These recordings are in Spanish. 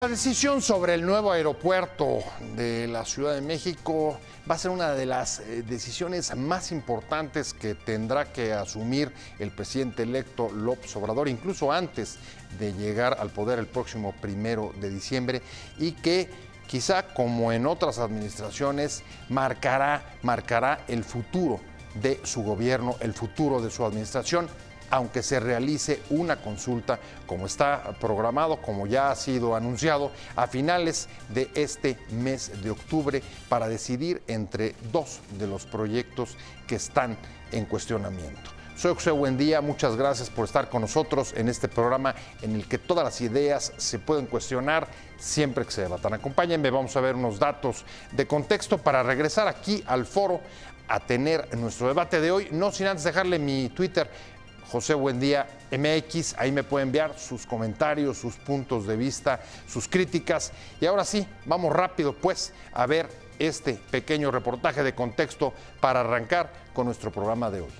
La decisión sobre el nuevo aeropuerto de la Ciudad de México va a ser una de las decisiones más importantes que tendrá que asumir el presidente electo López Obrador, incluso antes de llegar al poder el próximo 1 de diciembre, y que quizá, como en otras administraciones, marcará el futuro de su gobierno, el futuro de su administración, aunque se realice una consulta como está programado, como ya ha sido anunciado, a finales de este mes de octubre para decidir entre dos de los proyectos que están en cuestionamiento. Soy José Buendía, muchas gracias por estar con nosotros en este programa en el que todas las ideas se pueden cuestionar siempre que se debatan. Acompáñenme, vamos a ver unos datos de contexto para regresar aquí al foro a tener nuestro debate de hoy, no sin antes dejarle mi Twitter, José Buendía MX, ahí me puede enviar sus comentarios, sus puntos de vista, sus críticas. Y ahora sí, vamos rápido pues a ver este pequeño reportaje de contexto para arrancar con nuestro programa de hoy.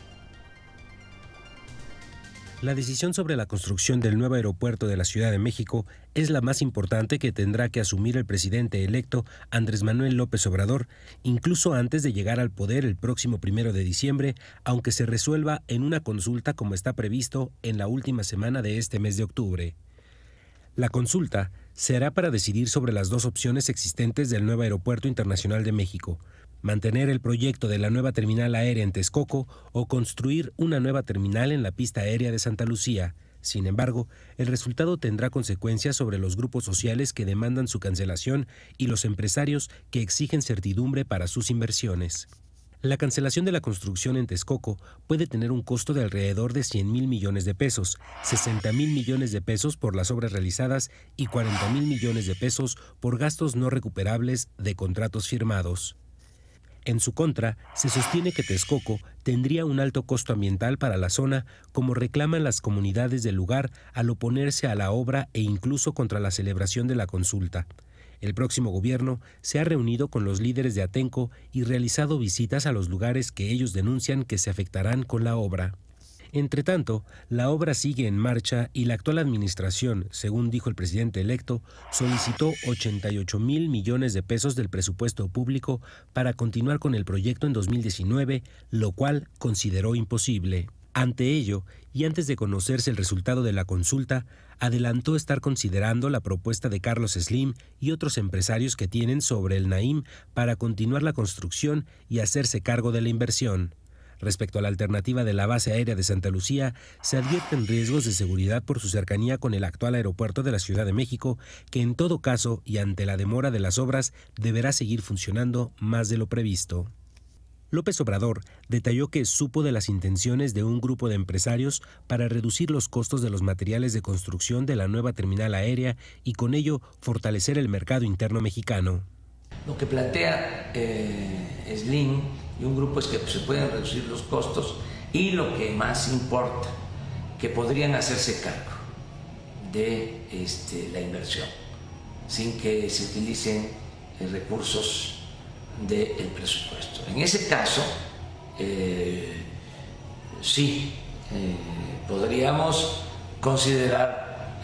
La decisión sobre la construcción del nuevo aeropuerto de la Ciudad de México es la más importante que tendrá que asumir el presidente electo Andrés Manuel López Obrador, incluso antes de llegar al poder el próximo 1 de diciembre, aunque se resuelva en una consulta como está previsto en la última semana de este mes de octubre. La consulta será para decidir sobre las dos opciones existentes del nuevo Aeropuerto Internacional de México: mantener el proyecto de la nueva terminal aérea en Texcoco o construir una nueva terminal en la pista aérea de Santa Lucía. Sin embargo, el resultado tendrá consecuencias sobre los grupos sociales que demandan su cancelación y los empresarios que exigen certidumbre para sus inversiones. La cancelación de la construcción en Texcoco puede tener un costo de alrededor de 100,000 millones de pesos, 60,000 millones de pesos por las obras realizadas y 40,000 millones de pesos por gastos no recuperables de contratos firmados. En su contra, se sostiene que Texcoco tendría un alto costo ambiental para la zona, como reclaman las comunidades del lugar al oponerse a la obra e incluso contra la celebración de la consulta. El próximo gobierno se ha reunido con los líderes de Atenco y realizado visitas a los lugares que ellos denuncian que se afectarán con la obra. Entretanto, la obra sigue en marcha y la actual administración, según dijo el presidente electo, solicitó 88,000 millones de pesos del presupuesto público para continuar con el proyecto en 2019, lo cual consideró imposible. Ante ello, y antes de conocerse el resultado de la consulta, adelantó estar considerando la propuesta de Carlos Slim y otros empresarios que tienen sobre el Naim para continuar la construcción y hacerse cargo de la inversión. Respecto a la alternativa de la base aérea de Santa Lucía, se advierten riesgos de seguridad por su cercanía con el actual aeropuerto de la Ciudad de México, que en todo caso y ante la demora de las obras deberá seguir funcionando más de lo previsto. López Obrador detalló que supo de las intenciones de un grupo de empresarios para reducir los costos de los materiales de construcción de la nueva terminal aérea y con ello fortalecer el mercado interno mexicano. Lo que plantea Slim y un grupo es que se pueden reducir los costos y lo que más importa, que podrían hacerse cargo de la inversión sin que se utilicen recursos del presupuesto. En ese caso, sí, podríamos considerar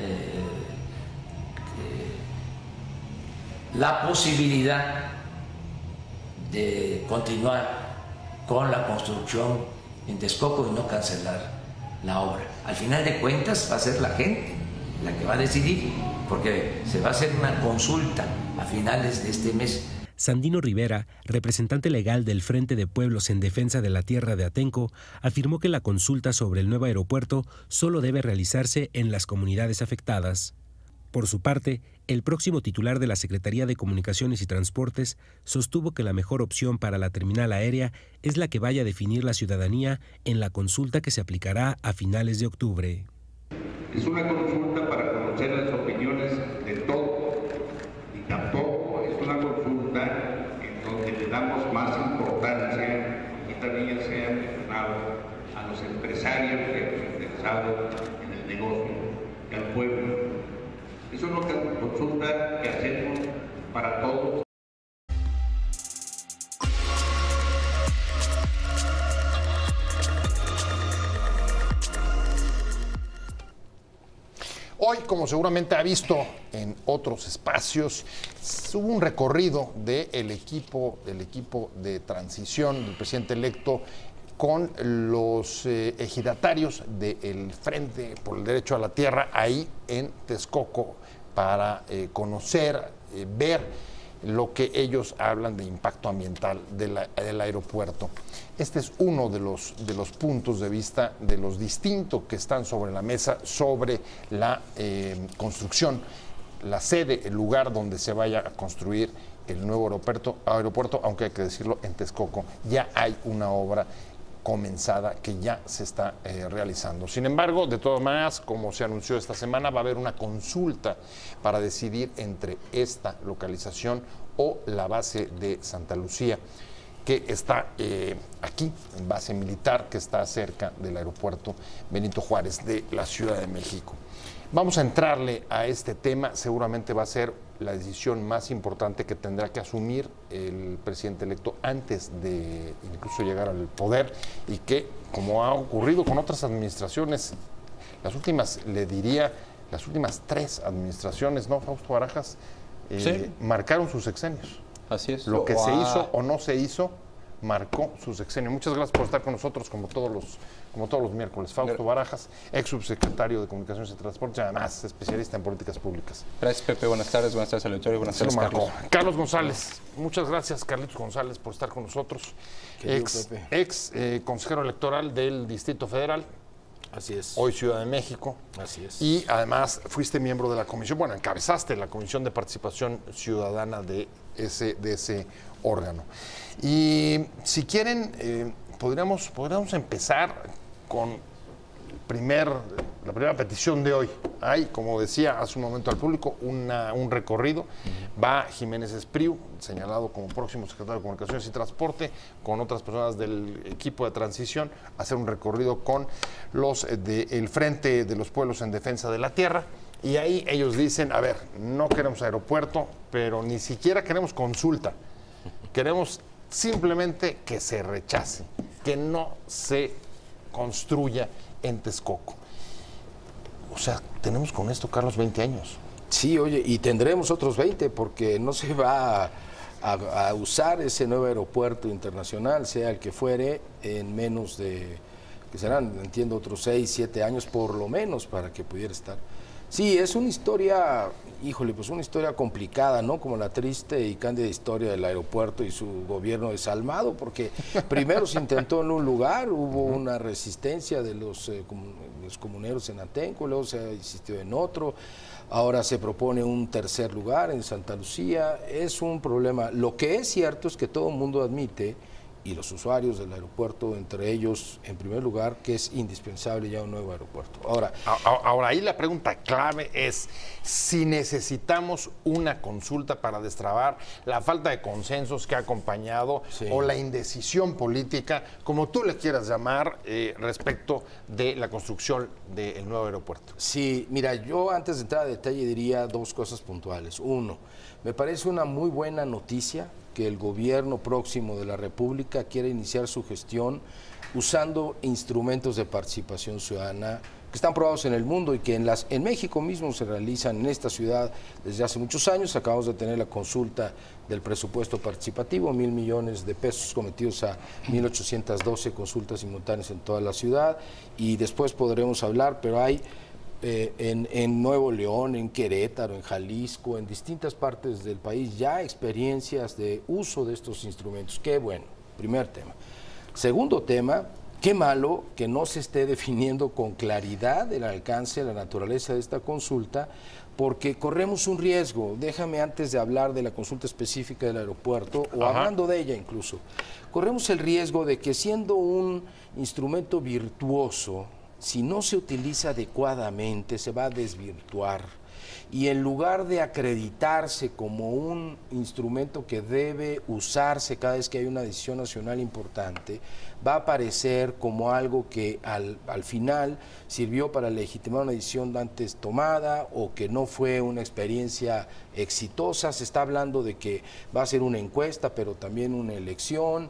la posibilidad de continuar con la construcción en Texcoco y no cancelar la obra. Al final de cuentas va a ser la gente la que va a decidir, porque se va a hacer una consulta a finales de este mes. Sandino Rivera, representante legal del Frente de Pueblos en Defensa de la Tierra de Atenco, afirmó que la consulta sobre el nuevo aeropuerto solo debe realizarse en las comunidades afectadas. Por su parte, el próximo titular de la Secretaría de Comunicaciones y Transportes sostuvo que la mejor opción para la terminal aérea es la que vaya a definir la ciudadanía en la consulta que se aplicará a finales de octubre. Es una consulta para conocer las opiniones de todos y tampoco es una consulta en donde le damos más importancia y también sea mencionado a los empresarios que hemos interesado en el negocio y al pueblo. Es una consulta que hacemos para todos. Hoy como seguramente ha visto en otros espacios, hubo un recorrido del equipo de transición del presidente electo con los ejidatarios del Frente por el Derecho a la Tierra ahí en Texcoco para conocer, ver lo que ellos hablan de impacto ambiental del aeropuerto. Este es uno de los puntos de vista de los distintos que están sobre la mesa sobre la construcción, la sede, el lugar donde se vaya a construir el nuevo aeropuerto, aunque hay que decirlo, en Texcoco ya hay una obra comenzada que ya se está realizando. Sin embargo, de todas maneras, como se anunció esta semana, va a haber una consulta para decidir entre esta localización o la base de Santa Lucía, que está aquí, en base militar, que está cerca del aeropuerto Benito Juárez de la Ciudad de México. Vamos a entrarle a este tema, seguramente va a ser la decisión más importante que tendrá que asumir el presidente electo antes de incluso llegar al poder, y que, como ha ocurrido con otras administraciones, las últimas 3 administraciones, ¿no, Fausto Barajas? Sí. Marcaron sus sexenios. Así es. Lo que se hizo o no se hizo marcó su sexenio. Muchas gracias por estar con nosotros como todos los miércoles. Fausto Barajas, ex subsecretario de Comunicaciones y Transportes, y además especialista en políticas públicas. Gracias, Pepe. Buenas tardes al auditorio. Buenas tardes, Carlos. Carlos González. Muchas gracias, Carlitos González, por estar con nosotros. Ex consejero electoral del Distrito Federal. Así es. Hoy Ciudad de México. Así es. Y además fuiste miembro de la comisión, encabezaste la Comisión de Participación Ciudadana de ese órgano. Y si quieren, podríamos empezar con la primera petición de hoy. Hay, como decía hace un momento al público, un recorrido. Va Jiménez Espriu, señalado como próximo secretario de Comunicaciones y Transporte, con otras personas del equipo de transición, a hacer un recorrido con los del Frente de los Pueblos en Defensa de la Tierra. Y ahí ellos dicen, a ver, no queremos aeropuerto, pero ni siquiera queremos consulta. Queremos simplemente que se rechace, que no se construya en Texcoco. O sea, tenemos con esto, Carlos, 20 años. Sí, oye, y tendremos otros 20, porque no se va a usar ese nuevo aeropuerto internacional, sea el que fuere, en menos de, que serán, entiendo, otros 6, 7 años por lo menos para que pudiera estar. Sí, es una historia, pues una historia complicada, ¿no? Como la triste y cándida historia del aeropuerto y su gobierno desalmado, porque primero se intentó en un lugar, hubo una resistencia de los comuneros en Atenco, luego se insistió en otro, ahora se propone un tercer lugar en Santa Lucía. Es un problema. Lo que es cierto es que todo el mundo admite, y los usuarios del aeropuerto, entre ellos, en primer lugar, que es indispensable ya un nuevo aeropuerto. Ahora, ahí la pregunta clave es si necesitamos una consulta para destrabar la falta de consensos que ha acompañado, sí, o la indecisión política, como tú le quieras llamar, respecto de la construcción del nuevo aeropuerto. Sí, mira, yo antes de entrar a detalle diría 2 cosas puntuales. Uno, me parece una muy buena noticia que el gobierno próximo de la República quiere iniciar su gestión usando instrumentos de participación ciudadana que están probados en el mundo y que en México mismo se realizan en esta ciudad desde hace muchos años. Acabamos de tener la consulta del presupuesto participativo, 1,000 millones de pesos cometidos a 1,812 consultas simultáneas en toda la ciudad, y después podremos hablar, pero hay en Nuevo León, en Querétaro, en Jalisco, en distintas partes del país ya experiencias de uso de estos instrumentos. Qué bueno, primer tema. Segundo tema, qué malo que no se esté definiendo con claridad el alcance, la naturaleza de esta consulta, porque corremos un riesgo. Déjame, antes de hablar de la consulta específica del aeropuerto, o hablando de ella incluso, corremos el riesgo de que, siendo un instrumento virtuoso, si no se utiliza adecuadamente, se va a desvirtuar. Y en lugar de acreditarse como un instrumento que debe usarse cada vez que hay una decisión nacional importante, va a aparecer como algo que al final sirvió para legitimar una decisión antes tomada, o que no fue una experiencia exitosa. Se está hablando de que va a ser una encuesta, pero también una elección,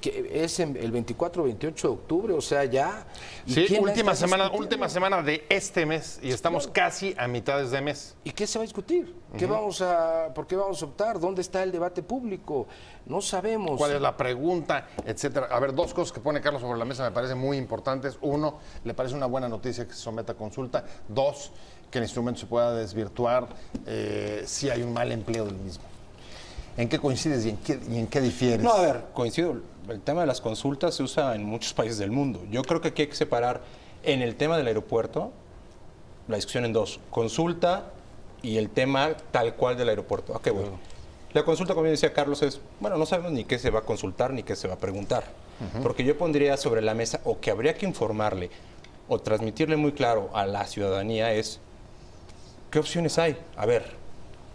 que es el 24-28 de octubre, o sea, ya. Sí, última semana de este mes y estamos casi a mitades de mes. ¿Y qué se va a discutir? ¿Por qué vamos a optar? ¿Dónde está el debate público? No sabemos. ¿Cuál es la pregunta? Etcétera. A ver, dos cosas que pone Carlos sobre la mesa me parecen muy importantes. Uno, le parece una buena noticia que se someta a consulta. Dos, que el instrumento se pueda desvirtuar si hay un mal empleo del mismo. ¿En qué coincides y en qué difieres? No, a ver, coincido. El tema de las consultas se usa en muchos países del mundo. Yo creo que aquí hay que separar en el tema del aeropuerto la discusión en dos. Consulta y el tema tal cual del aeropuerto. ¿A qué voy? La consulta, como decía Carlos, es, bueno, no sabemos ni qué se va a consultar ni qué se va a preguntar. Porque yo pondría sobre la mesa, o que habría que informarle, o transmitirle muy claro a la ciudadanía es, ¿qué opciones hay? A ver,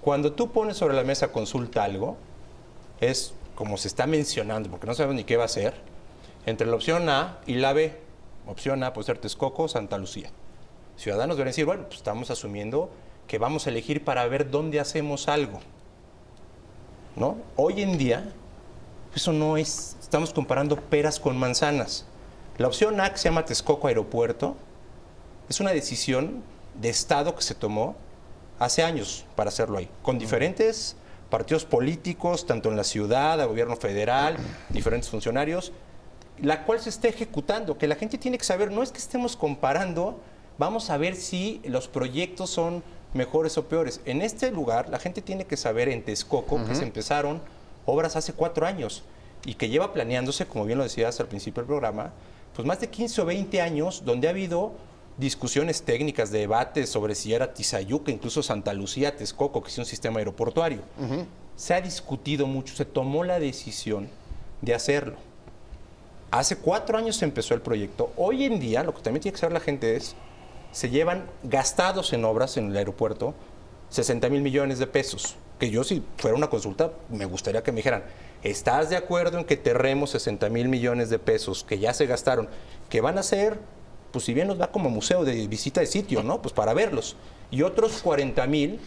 cuando tú pones sobre la mesa consulta algo, es como se está mencionando, porque no sabemos ni qué va a ser, entre la opción A y la B. Opción A puede ser Texcoco o Santa Lucía. Ciudadanos van a decir, bueno, pues estamos asumiendo que vamos a elegir para ver dónde hacemos algo, ¿no? Hoy en día, eso no es, estamos comparando peras con manzanas. La opción A, que se llama Texcoco Aeropuerto, es una decisión de Estado que se tomó hace años para hacerlo ahí, con diferentes partidos políticos, tanto en la ciudad, el gobierno federal, diferentes funcionarios, la cual se está ejecutando, que la gente tiene que saber, no es que estemos comparando, vamos a ver si los proyectos son mejores o peores. En este lugar, la gente tiene que saber en Texcoco que se empezaron obras hace 4 años y que lleva planeándose, como bien lo decías al principio del programa, pues más de 15 o 20 años donde ha habido discusiones técnicas, debates sobre si era Tizayuca, incluso Santa Lucía, Texcoco, que es un sistema aeroportuario. Se ha discutido mucho, se tomó la decisión de hacerlo. Hace 4 años se empezó el proyecto. Hoy en día, lo que también tiene que saber la gente es, se llevan gastados en obras en el aeropuerto 60,000 millones de pesos. Que yo, si fuera una consulta, me gustaría que me dijeran, ¿estás de acuerdo en que terremos 60,000 millones de pesos que ya se gastaron, que van a ser, pues si bien nos va como museo de visita de sitio, ¿no? Pues para verlos. Y otros 40,000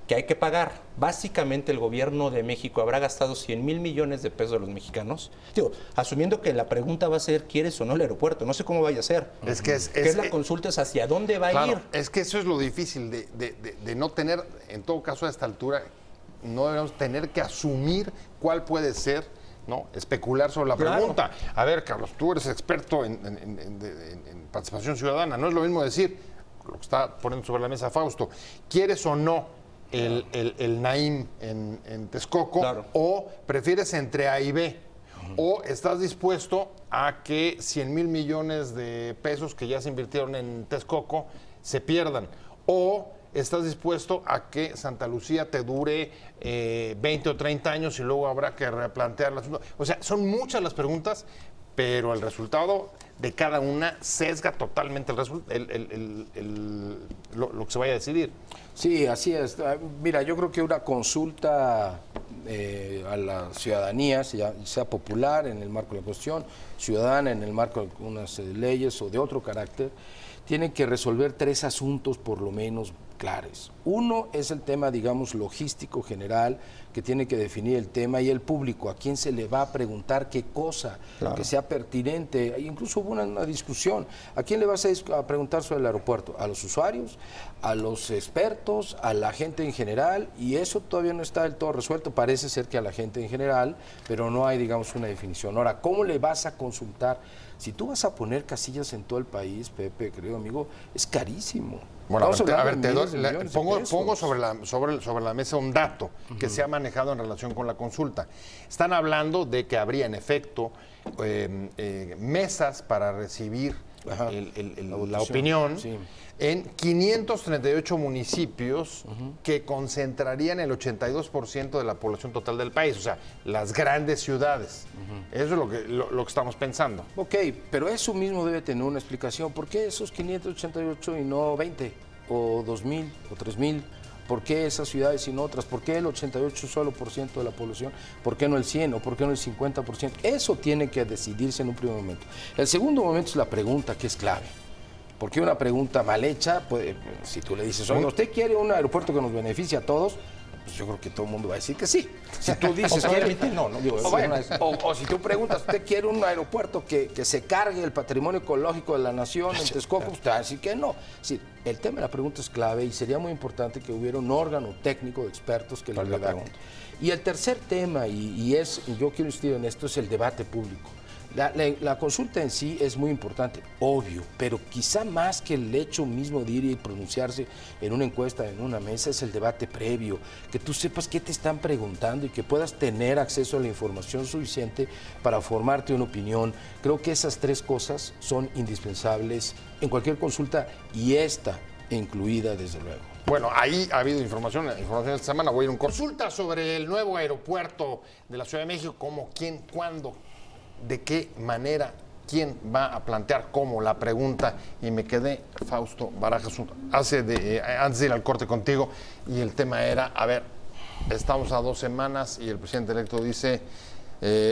que hay que pagar. Básicamente el gobierno de México habrá gastado 100,000 millones de pesos de los mexicanos. Digo, asumiendo que la pregunta va a ser, ¿quieres o no el aeropuerto? No sé cómo vaya a ser. Es que la consulta es hacia dónde va a ir. Es que eso es lo difícil de no tener, en todo caso a esta altura, no debemos tener que asumir cuál puede ser, ¿no? Especular sobre la pregunta. A ver, Carlos, tú eres experto en participación ciudadana. No es lo mismo decir, lo que está poniendo sobre la mesa Fausto, ¿quieres o no el Naim en Texcoco? Claro. ¿O prefieres entre A y B? ¿O estás dispuesto a que 100,000 millones de pesos que ya se invirtieron en Texcoco se pierdan? ¿O estás dispuesto a que Santa Lucía te dure 20 o 30 años y luego habrá que replantear el asunto? O sea, son muchas las preguntas, pero el resultado de cada una sesga totalmente lo que se vaya a decidir. Sí, así es. Mira, yo creo que una consulta a la ciudadanía, sea popular en el marco de la Constitución, ciudadana en el marco de unas leyes o de otro carácter, tiene que resolver 3 asuntos por lo menos claros. Uno es el tema, digamos, logístico general, que tiene que definir el tema, y el público, a quién se le va a preguntar qué cosa, claro, que sea pertinente. Incluso hubo una discusión, ¿a quién le vas a preguntar sobre el aeropuerto? ¿A los usuarios? ¿A los expertos? ¿A la gente en general? Y eso todavía no está del todo resuelto, parece ser que a la gente en general, pero no hay, digamos, una definición. Ahora, ¿cómo le vas a consultar? Si tú vas a poner casillas en todo el país, Pepe, querido amigo, es carísimo. Bueno, pongo sobre la mesa un dato que se ha manejado en relación con la consulta. Están hablando de que habría en efecto mesas para recibir la opinión, sí, en 538 municipios que concentrarían el 82% de la población total del país, o sea, las grandes ciudades. Eso es lo que estamos pensando. Ok, pero eso mismo debe tener una explicación. ¿Por qué esos 588 y no 20, o 2,000, o 3,000? ¿Por qué esas ciudades y no otras? ¿Por qué el 88% solo de la población? ¿Por qué no el 100% o por qué no el 50%? Eso tiene que decidirse en un primer momento. El segundo momento es la pregunta, que es clave. Porque una pregunta mal hecha, pues, si tú le dices, oye, ¿usted quiere un aeropuerto que nos beneficie a todos? pues yo creo que todo el mundo va a decir que sí. Si tú dices, o si tú preguntas, ¿usted quiere un aeropuerto que se cargue el patrimonio ecológico de la nación en Texcoco? Pues te va a decir que no. Sí, el tema de la pregunta es clave y sería muy importante que hubiera un órgano técnico de expertos que le redacten. Y el tercer tema, y yo quiero insistir en esto, es el debate público. La consulta en sí es muy importante, obvio, pero quizá más que el hecho mismo de ir y pronunciarse en una encuesta, en una mesa, es el debate previo, que tú sepas qué te están preguntando y que puedas tener acceso a la información suficiente para formarte una opinión. Creo que esas tres cosas son indispensables en cualquier consulta y esta incluida, desde luego. Bueno, ahí ha habido información esta semana. Voy a ir a un consulta sobre el nuevo aeropuerto de la Ciudad de México, cómo, quién, cuándo, de qué manera, quién va a plantear cómo la pregunta. Y me quedé, Fausto Barajas, antes de ir al corte contigo, y el tema era, a ver, estamos a 2 semanas y el presidente electo dice,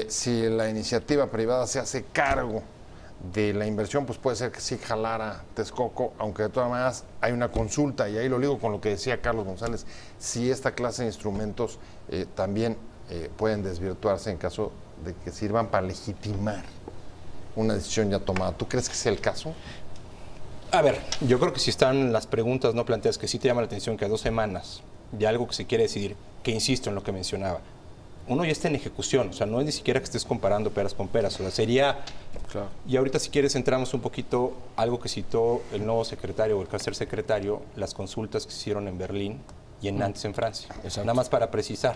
si la iniciativa privada se hace cargo de la inversión, pues puede ser que sí jalara Texcoco, aunque de todas maneras hay una consulta, y ahí lo ligo con lo que decía Carlos González, si esta clase de instrumentos también pueden desvirtuarse en caso de que sirvan para legitimar una decisión ya tomada. ¿Tú crees que sea el caso? A ver, yo creo que si están las preguntas no planteadas, que sí te llama la atención que a 2 semanas de algo que se quiere decidir, que insisto en lo que mencionaba, uno ya está en ejecución, o sea, no es ni siquiera que estés comparando peras con peras, o sea, sería... Claro. Y ahorita, si quieres, entramos un poquito algo que citó el nuevo secretario o el tercer secretario, las consultas que se hicieron en Berlín y en Nantes, en Francia. Exacto. Nada más para precisar.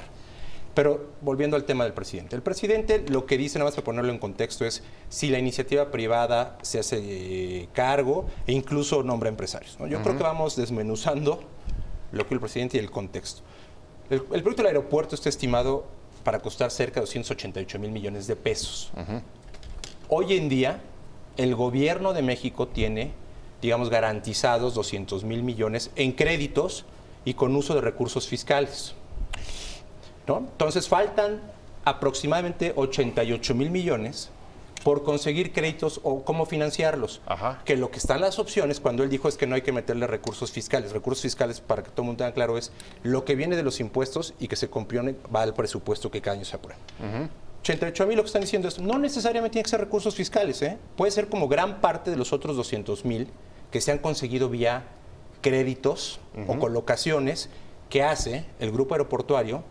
Pero volviendo al tema del presidente. El presidente lo que dice, nada más para ponerlo en contexto, es si la iniciativa privada se hace cargo e incluso nombra empresarios, ¿no? Yo creo que vamos desmenuzando lo que el presidente y el contexto. El proyecto del aeropuerto está estimado para costar cerca de 288,000 millones de pesos. Hoy en día, el gobierno de México tiene, digamos, garantizados 200,000 millones en créditos y con uso de recursos fiscales, ¿no? Entonces, faltan aproximadamente 88,000 millones por conseguir créditos o cómo financiarlos. Que lo que están las opciones, cuando él dijo es que no hay que meterle recursos fiscales. Recursos fiscales, para que todo el mundo tenga claro, es lo que viene de los impuestos y que se compone, va al presupuesto que cada año se aprueba. 88,000 lo que están diciendo es, no necesariamente tiene que ser recursos fiscales, ¿eh? Puede ser como gran parte de los otros 200,000 que se han conseguido vía créditos o colocaciones que hace el grupo aeroportuario,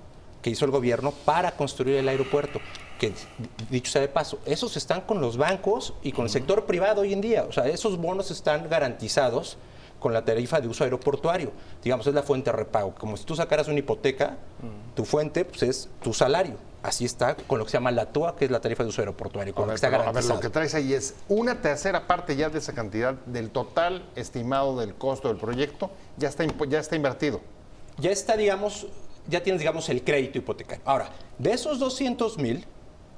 que hizo el gobierno para construir el aeropuerto. Que, dicho sea de paso, esos están con los bancos y con el sector privado hoy en día. O sea, esos bonos están garantizados con la tarifa de uso aeroportuario. Digamos, es la fuente de repago. Como si tú sacaras una hipoteca, tu fuente pues, es tu salario. Así está con lo que se llama la TUA, que es la tarifa de uso aeroportuario. Con lo que está garantizado. A ver, lo que traes ahí es una tercera parte ya de esa cantidad del total estimado del costo del proyecto, ya está invertido. Ya está, digamos, ya tienes, digamos, el crédito hipotecario. Ahora, de esos 200,000,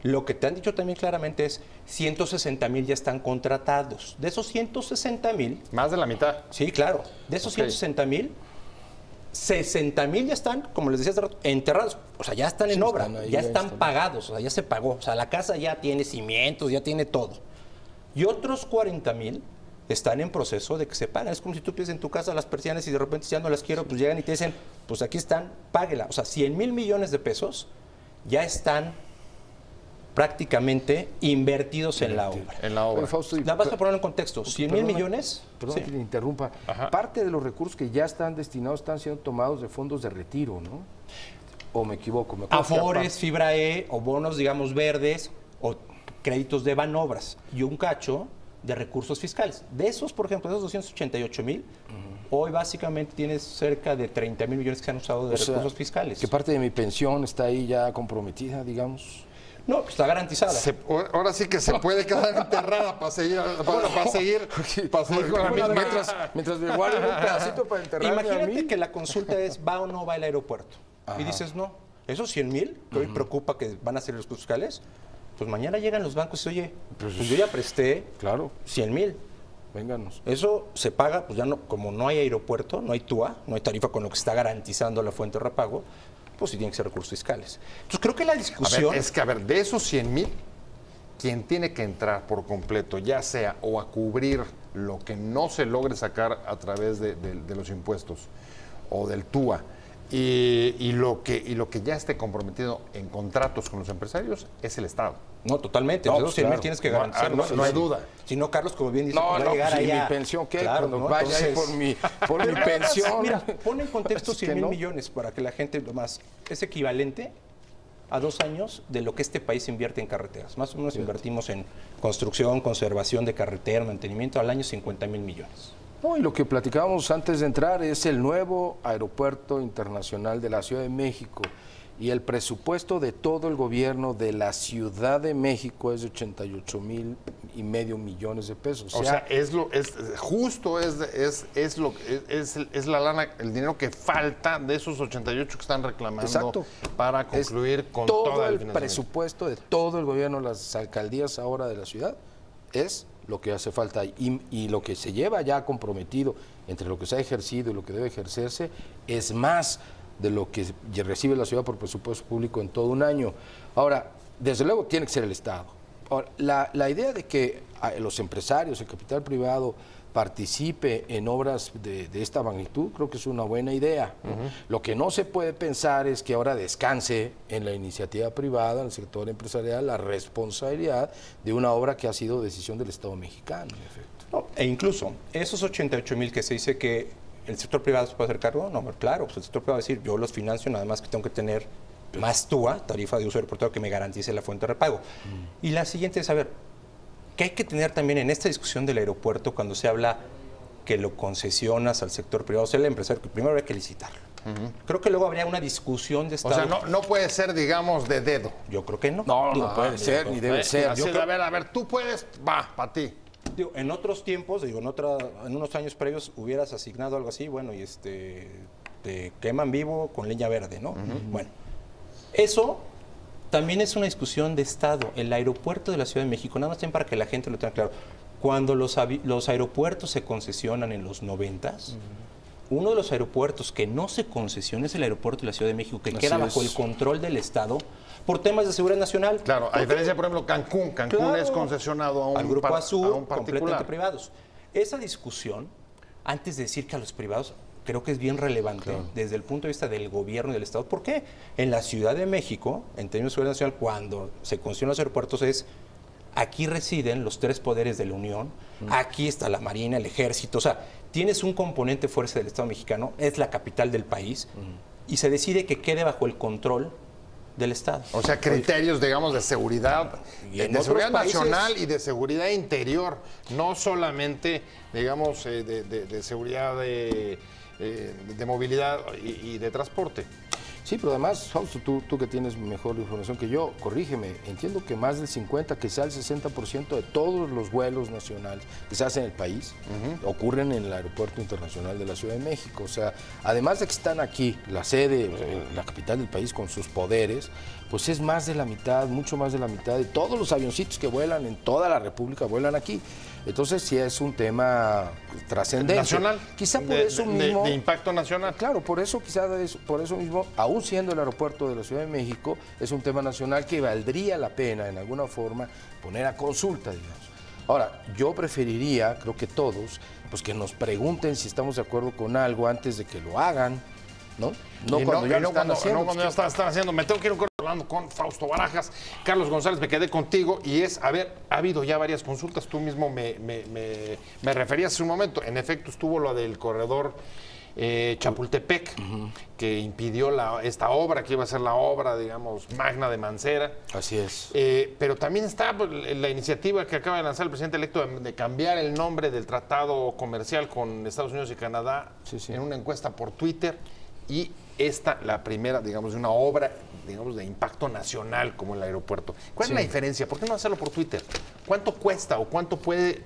lo que te han dicho también claramente es 160,000 ya están contratados. De esos 160,000... Más de la mitad. Sí, claro. De esos 160,000, 60,000 ya están, como les decía hace rato, enterrados. O sea, ya están en obra, ya están pagados, o sea, ya se pagó. O sea, la casa ya tiene cimientos, ya tiene todo. Y otros 40,000 están en proceso de que se pagan. Es como si tú pides en tu casa las persianas y de repente ya no las quiero, pues llegan y te dicen, pues aquí están, páguela. O sea, 100,000 millones de pesos ya están prácticamente invertidos en la obra. Bueno, Fausto, la vas a poner en contexto. 100,000 millones. Perdón que le interrumpa. Parte de los recursos que ya están destinados están siendo tomados de fondos de retiro, ¿no? ¿O me equivoco? Afores, Fibra E, o bonos, digamos, verdes, o créditos de Banobras, y un cacho de recursos fiscales. De esos, por ejemplo, de esos 288,000, hoy básicamente tienes cerca de 30,000 millones que se han usado de recursos fiscales. ¿Qué parte de mi pensión está ahí ya comprometida, digamos? No, está garantizada. Ahora sí que se puede quedar enterrada para seguir con la misma. Mientras me guarden un pedacito para enterrarme. Imagínate que la consulta es, ¿va o no va el aeropuerto? Y dices, no. Esos 100,000, que hoy preocupa que van a ser los recursos fiscales, pues mañana llegan los bancos y oye, pues yo ya presté 100,000. Vénganos. Eso se paga, pues ya no, como no hay aeropuerto, no hay TUA, no hay tarifa con lo que está garantizando la fuente de repago, pues sí tienen que ser recursos fiscales. Entonces creo que la discusión... A ver, de esos 100,000, quien tiene que entrar por completo, ya sea o a cubrir lo que no se logre sacar a través de los impuestos o del TUA, Y lo que ya esté comprometido en contratos con los empresarios es el Estado. No, totalmente. No, Esos 100,000 claro. tienes que garantizar. No hay duda. Si no, Carlos, como bien dice, No, va a no, llegar pues, ¿y allá. mi pensión qué? Claro, Cuando ¿no? vaya ahí por mi pensión. Mira, pone en contexto Es que 100,000 no. millones para que la gente lo más... Es equivalente a 2 años de lo que este país invierte en carreteras. Más o menos invertimos en construcción, conservación de carretera, mantenimiento, al año 50,000 millones. No, y lo que platicábamos antes de entrar es el nuevo aeropuerto internacional de la Ciudad de México. Y el presupuesto de todo el gobierno de la Ciudad de México es de 88,5 millones de pesos. O sea, es la lana, el dinero que falta de esos 88 que están reclamando. Exacto. Para concluir con todo toda el presupuesto de todo el gobierno, las alcaldías ahora de la ciudad, es lo que hace falta y lo que se lleva ya comprometido entre lo que se ha ejercido y lo que debe ejercerse es más de lo que recibe la ciudad por presupuesto público en todo un año. Ahora, desde luego tiene que ser el Estado. Ahora, la idea de que los empresarios, el capital privado participe en obras de esta magnitud, creo que es una buena idea. Lo que no se puede pensar es que ahora descanse en la iniciativa privada, en el sector empresarial, la responsabilidad de una obra que ha sido decisión del Estado mexicano, en efecto. No, e incluso esos 88,000 que se dice que el sector privado se puede hacer cargo, no, claro, pues el sector privado va a decir, yo los financio, nada más que tengo que tener más TUA, tarifa de uso aeroportuario, que me garantice la fuente de repago. Y la siguiente es, a ver, ¿qué hay que tener también en esta discusión del aeropuerto cuando se habla que lo concesionas al sector privado? O sea, el empresario, que primero hay que licitarlo. Creo que luego habría una discusión de Estado. O sea, no puede ser, digamos, de dedo. Yo creo que no. No puede ser, ni debe ser. Así de, a ver, tú puedes, va, para ti. Digo, en otros tiempos, en unos años previos hubieras asignado algo así, bueno, y te queman vivo con leña verde, ¿no? Bueno, eso también es una discusión de Estado. El aeropuerto de la Ciudad de México, nada más bien para que la gente lo tenga claro, cuando los aeropuertos se concesionan en los 90s, uno de los aeropuertos que no se concesiona es el aeropuerto de la Ciudad de México, que queda bajo el control del Estado por temas de seguridad nacional. Claro, a diferencia, por ejemplo, Cancún. Cancún es concesionado a un al Grupo Azul, completamente particular. privados. Esa discusión, antes de decir que a los privados, creo que es bien relevante desde el punto de vista del gobierno y del Estado. ¿Por qué? En la Ciudad de México, en términos de seguridad nacional, cuando se concesionan los aeropuertos es... Aquí residen los 3 poderes de la Unión, aquí está la Marina, el Ejército, o sea, tienes un componente fuerza del Estado mexicano, es la capital del país, y se decide que quede bajo el control del Estado. O sea, criterios, digamos, de seguridad, de seguridad nacional y de seguridad interior, no solamente, digamos, de seguridad de movilidad y de transporte. Sí, pero además, Fausto, tú que tienes mejor información que yo, corrígeme, entiendo que más del 50%, quizá el 60% de todos los vuelos nacionales que se hacen en el país ocurren en el Aeropuerto Internacional de la Ciudad de México. O sea, además de que están aquí, la sede, la capital del país con sus poderes, pues es más de la mitad, mucho más de la mitad de todos los avioncitos que vuelan en toda la República vuelan aquí. Entonces sí es un tema trascendente. Nacional. Quizá por eso mismo. De impacto nacional. Claro, por eso mismo, aún siendo el aeropuerto de la Ciudad de México, es un tema nacional que valdría la pena en alguna forma poner a consulta, digamos. Ahora, yo preferiría, creo que todos, pues que nos pregunten si estamos de acuerdo con algo antes de que lo hagan, ¿no? No cuando ya lo están haciendo. No cuando ya están haciendo. Me tengo que ir un corte hablando con Fausto Barajas. Carlos González, me quedé contigo y ha habido ya varias consultas. Tú mismo me referías hace un momento. En efecto, estuvo lo del corredor Chapultepec, que impidió esta obra, que iba a ser la obra, digamos, magna de Mancera. Así es. Pero también está la iniciativa que acaba de lanzar el presidente electo de cambiar el nombre del tratado comercial con Estados Unidos y Canadá en una encuesta por Twitter. Y la primera, digamos, de una obra, digamos, de impacto nacional como el aeropuerto. ¿Cuál es la diferencia? ¿Por qué no hacerlo por Twitter? ¿Cuánto cuesta o cuánto puede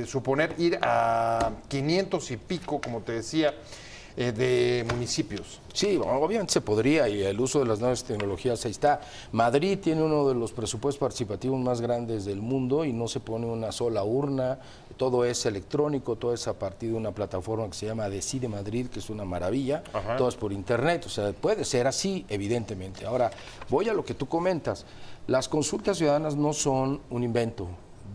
suponer ir a 500 y pico, como te decía, de municipios? Sí, obviamente se podría, y el uso de las nuevas tecnologías ahí está. Madrid tiene uno de los presupuestos participativos más grandes del mundo y no se pone una sola urna, todo es electrónico, todo es a partir de una plataforma que se llama Decide Madrid, que es una maravilla, todo es por internet, o sea, puede ser así, evidentemente. Ahora, voy a lo que tú comentas, las consultas ciudadanas no son un invento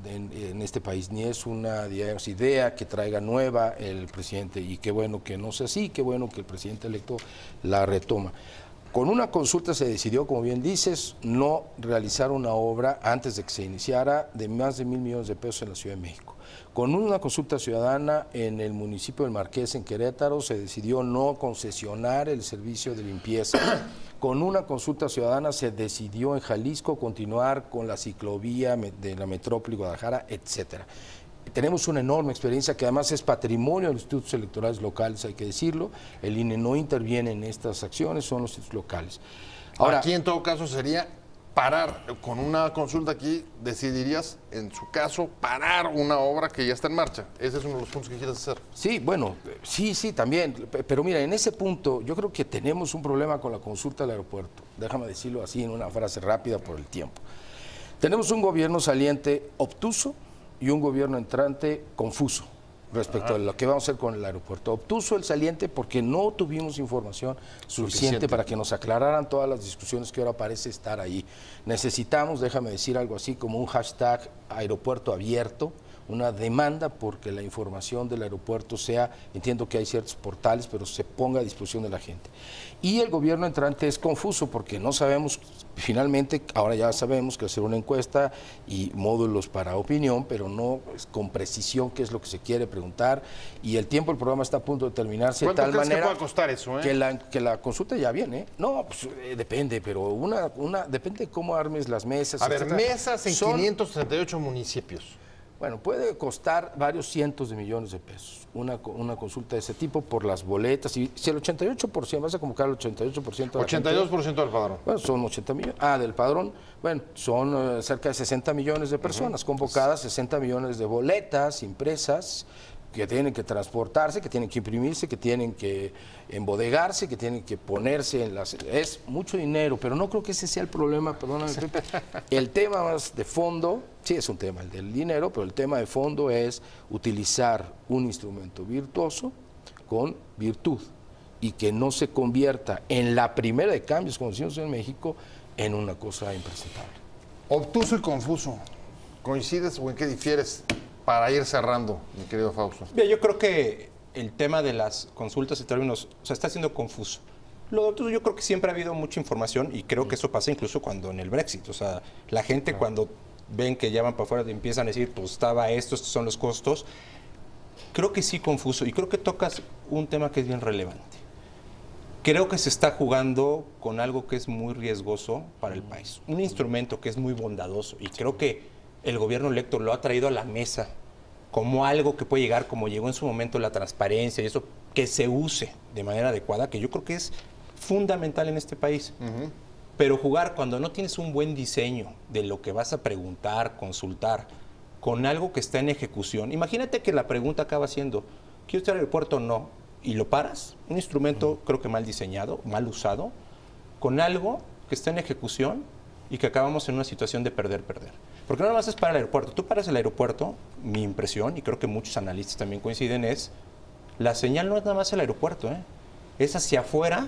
en este país, ni es una, digamos, idea que traiga nueva el presidente, y qué bueno que no sea así, qué bueno que el presidente electo la retoma. Con una consulta se decidió, como bien dices, no realizar una obra antes de que se iniciara de más de 1,000 millones de pesos en la Ciudad de México. Con una consulta ciudadana en el municipio del Marqués, en Querétaro, se decidió no concesionar el servicio de limpieza. Con una consulta ciudadana se decidió en Jalisco continuar con la ciclovía de la metrópoli Guadalajara, etcétera. Tenemos una enorme experiencia que además es patrimonio de los institutos electorales locales, hay que decirlo. El INE no interviene en estas acciones, son los institutos locales. Ahora, aquí en todo caso sería parar, con una consulta aquí decidirías, en su caso, parar una obra que ya está en marcha. Ese es uno de los puntos que quieres hacer. Sí, bueno, sí, también. Pero mira, en ese punto yo creo que tenemos un problema con la consulta del aeropuerto. Déjame decirlo así en una frase rápida por el tiempo. Tenemos un gobierno saliente obtuso y un gobierno entrante confuso respecto a lo que vamos a hacer con el aeropuerto. Obtuso el saliente porque no tuvimos información suficiente para que nos aclararan todas las discusiones que ahora parece estar ahí. Necesitamos, déjame decir algo así como un hashtag aeropuerto abierto, una demanda porque la información del aeropuerto sea, entiendo que hay ciertos portales, pero se ponga a disposición de la gente. Y el gobierno entrante es confuso porque no sabemos, finalmente, ahora ya sabemos que hacer una encuesta y módulos para opinión, pero no con precisión qué es lo que se quiere preguntar, y el tiempo del programa está a punto de terminarse de tal manera que puede costar eso, que la consulta ya viene. No, pues depende, pero depende de cómo armes las mesas. A ver, mesas en 538 municipios. Bueno, puede costar varios cientos de millones de pesos una consulta de ese tipo por las boletas. Y si el 88%, vas a convocar el 88% de la 82% gente, del padrón. Bueno, son 80 millones. Del padrón, bueno, son cerca de 60 millones de personas convocadas, 60 millones de boletas impresas que tienen que transportarse, que tienen que imprimirse, que tienen que embodegarse, que tienen que ponerse en las... Es mucho dinero, pero no creo que ese sea el problema, perdóname, Pepe. El tema más de fondo, sí es un tema el del dinero, pero el tema de fondo es utilizar un instrumento virtuoso con virtud y que no se convierta en la primera de cambios, como decimos en México, en una cosa impresentable. Obtuso y confuso. ¿Coincides o en qué difieres? Para ir cerrando, mi querido Fausto. Bien, yo creo que el tema de las consultas en términos, o sea, está siendo confuso. Yo creo que siempre ha habido mucha información y creo que eso pasa incluso cuando en el Brexit, o sea, la gente cuando ven que ya van para afuera empiezan a decir, pues estaba estos son los costos. Creo que sí confuso y creo que tocas un tema que es bien relevante. Creo que se está jugando con algo que es muy riesgoso para el país, un instrumento que es muy bondadoso y creo que el gobierno electo lo ha traído a la mesa como algo que puede llegar, como llegó en su momento la transparencia y eso, que se use de manera adecuada, que yo creo que es fundamental en este país. Pero jugar cuando no tienes un buen diseño de lo que vas a preguntar, consultar, con algo que está en ejecución. Imagínate que la pregunta acaba siendo, ¿quiere usted el aeropuerto o no? Y lo paras, un instrumento creo que mal diseñado, mal usado, con algo que está en ejecución y que acabamos en una situación de perder. Porque no nada más es para el aeropuerto. Tú paras el aeropuerto, mi impresión, y creo que muchos analistas también coinciden, es la señal no es nada más el aeropuerto, es hacia afuera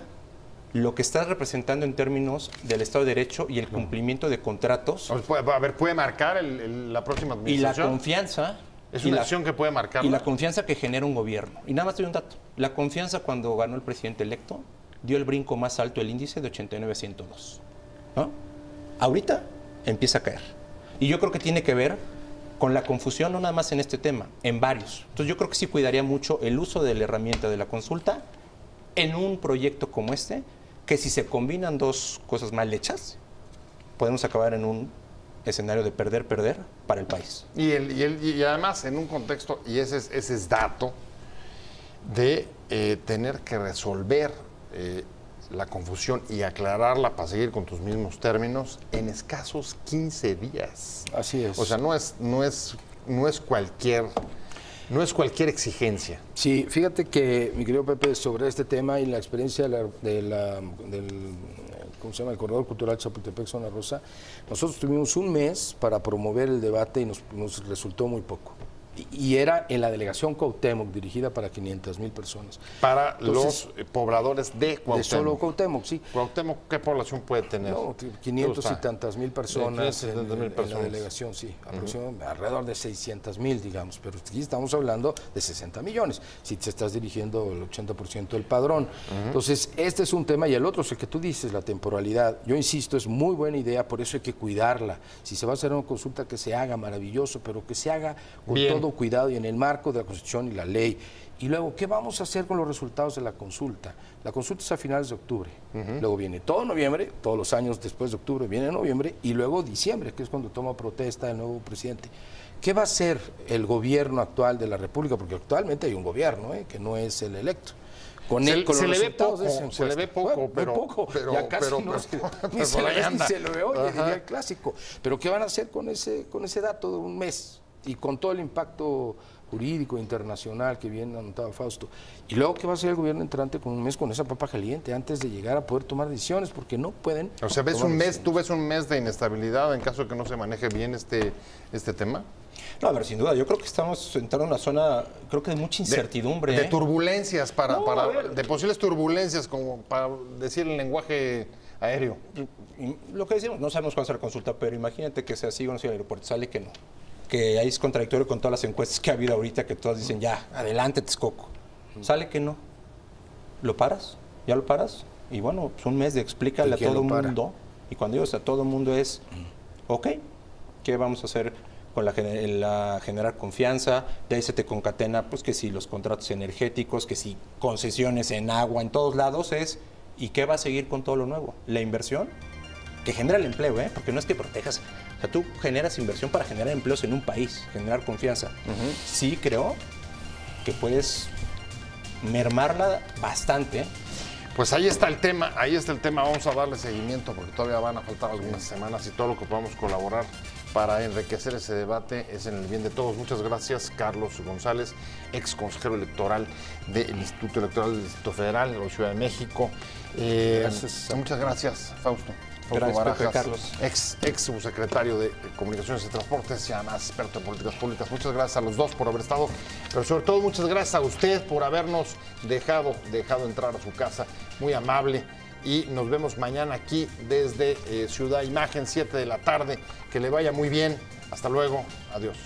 lo que estás representando en términos del Estado de Derecho y el cumplimiento de contratos. A ver, ¿puede marcar la próxima administración? Y la confianza. Es una acción que puede marcar. Y la confianza que genera un gobierno. Y nada más te doy un dato. La confianza cuando ganó el presidente electo dio el brinco más alto, el índice de 89 a 102. ¿No? Ahorita empieza a caer. Y yo creo que tiene que ver con la confusión, no nada más en este tema, en varios. Entonces yo creo que sí cuidaría mucho el uso de la herramienta de la consulta en un proyecto como este, que si se combinan dos cosas mal hechas, podemos acabar en un escenario de perder para el país. Y además en un contexto, y ese es dato, de tener que resolver la confusión y aclararla para seguir con tus mismos términos en escasos 15 días. Así es. O sea, no es cualquier exigencia. Sí, fíjate que, mi querido Pepe, sobre este tema y la experiencia del ¿cómo se llama? El Corredor Cultural Chapultepec-Zona Rosa, nosotros tuvimos un mes para promover el debate y nos resultó muy poco. Y era en la delegación Cuauhtémoc, dirigida para 500,000 personas. Para Entonces, los pobladores de Cuauhtémoc. De solo Cuauhtémoc, sí. Cuauhtémoc, ¿qué población puede tener? No, 500 y tantas mil personas, 570,000 en personas. la delegación, sí. Aproximadamente alrededor de 600,000, digamos. Pero aquí estamos hablando de 60 millones, si te estás dirigiendo el 80% del padrón. Entonces, este es un tema. Y el otro es el que tú dices, la temporalidad. Yo insisto, es muy buena idea, por eso hay que cuidarla. Si se va a hacer una consulta, que se haga maravilloso, pero que se haga con todo cuidado y en el marco de la Constitución y la ley. Y luego, ¿qué vamos a hacer con los resultados de la consulta? La consulta es a finales de octubre. Luego viene todo noviembre, todos los años después de octubre viene noviembre, y luego diciembre, que es cuando toma protesta el nuevo presidente. ¿Qué va a hacer el gobierno actual de la República? Porque actualmente hay un gobierno, que no es el electo. Con Se los le ve resultados poco, de esa se le ve poco, bueno, pero, muy poco. pero, ya casi pero, no pero, se, pero, ni se por le ahí ve anda. ni se le oye, Ajá. diría el clásico. Pero ¿qué van a hacer con ese dato de un mes? Y con todo el impacto jurídico internacional que bien anotaba Fausto. Y luego, ¿qué va a hacer el gobierno entrante con un mes con esa papa caliente antes de llegar a poder tomar decisiones? Porque no pueden. O sea, ¿ves tomar un mes, decisiones. tú ves un mes de inestabilidad en caso de que no se maneje bien este tema? No, a ver, sin duda, yo creo que estamos entrando en una zona, creo que de mucha incertidumbre. De turbulencias, No, a ver. de posibles turbulencias, como para decir el lenguaje aéreo. Y lo que decimos, no sabemos cuándo será la consulta, pero imagínate que sea así o no sea el aeropuerto, sale que no. Que ahí es contradictorio con todas las encuestas que ha habido ahorita, que todas dicen, ya, adelante, Texcoco. Sale que no. ¿Lo paras? ¿Ya lo paras? Y bueno, pues un mes de explícale ¿Y a quién todo lo para? mundo. Y cuando digo a todo mundo es, ok, ¿qué vamos a hacer con la generar confianza? De ahí se te concatena, pues que si los contratos energéticos, que si concesiones en agua, en todos lados es, ¿y qué va a seguir con todo lo nuevo? La inversión que genera el empleo, porque no es que protejas, o sea, tú generas inversión para generar empleos en un país, generar confianza. Sí creo que puedes mermarla bastante. Pues ahí está el tema, vamos a darle seguimiento porque todavía van a faltar algunas semanas y todo lo que podamos colaborar para enriquecer ese debate es en el bien de todos. Muchas gracias, Carlos González, ex consejero electoral del Instituto Electoral del Distrito Federal de la Ciudad de México. Muchas gracias, Fausto. Gracias, Barajas, Pepe, Carlos. ex subsecretario de Comunicaciones y Transportes y además experto en políticas públicas. Muchas gracias a los dos por haber estado, pero sobre todo muchas gracias a usted por habernos dejado entrar a su casa. Muy amable. Y nos vemos mañana aquí desde Ciudad Imagen, 7 de la tarde. Que le vaya muy bien. Hasta luego. Adiós.